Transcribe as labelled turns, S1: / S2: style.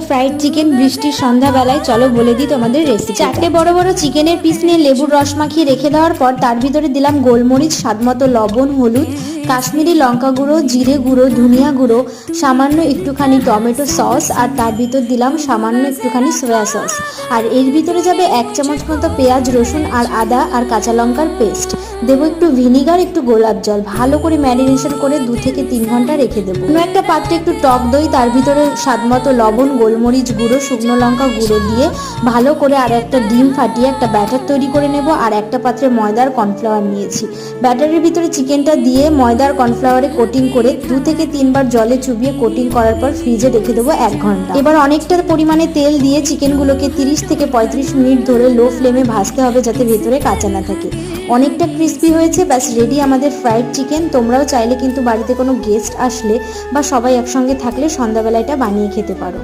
S1: Fried chicken বৃষ্টির সন্ধ্যাবেলায়। চলো বলে দিই তোমাদের রেসিপি। 4টে বড় বড় চিকেনের পিস নিয়ে লেবুর রস মাখিয়ে রেখে দেওয়ার পর তার ভিতরে দিলাম গোলমরিচ, স্বাদমতো লবণ, হলুদ, কাশ্মীরি লঙ্কা গুঁড়ো, জিরে গুঁড়ো, ধনিয়া গুঁড়ো, সামান্য একটুখানি টমেটো সস, আর তার ভিতর দিলাম সামান্য একটুখানি সয়া সস। আর এর ভিতরে যাবে 1 চামচ মতো পেঁয়াজ, রসুন আর আদা আর কাঁচা লঙ্কার পেস্ট। দেবো একটু ভিনিগার, একটু গোলাপ জল। ভালো করে ম্যারিনেশন করে 2 থেকে 3 ঘন্টা রেখে দেবো। অন্য একটা পাত্রে একটু টক দই, তার ভিতরে স্বাদমতো লবণ, গোলমরিচ গুঁড়ো, শুকনো লঙ্কা গুঁড়ো দিয়ে ভালো করে আর একটা ডিম ফাটিয়ে একটা ব্যাটার তৈরি করে নেব। আর একটা পাত্রে ময়দার কর্নফ্লাওয়ার নিয়েছি। ব্যাটারের ভিতরে চিকেনটা দিয়ে ময়দার কর্নফ্লাওয়ারে কোটিং করে 2 থেকে 3 বার জলে চুবিয়ে কোটিং করার পর ফ্রিজে রেখে দেবো 1 ঘন্টা। এবার অনেকটা পরিমাণে তেল দিয়ে চিকেনগুলোকে 30 থেকে 35 মিনিট ধরে লো ফ্লেমে ভাজতে হবে যাতে ভেতরে কাঁচা না থাকে। অনেকটা ক্রিস্পি হয়েছে, ব্যাস রেডি আমাদের ফ্রাইড চিকেন। তোমরাও চাইলে কিন্তু বাড়িতে কোনো গেস্ট আসলে বা সবাই একসঙ্গে থাকলে সন্ধ্যাবেলা এটা বানিয়ে খেতে পারো।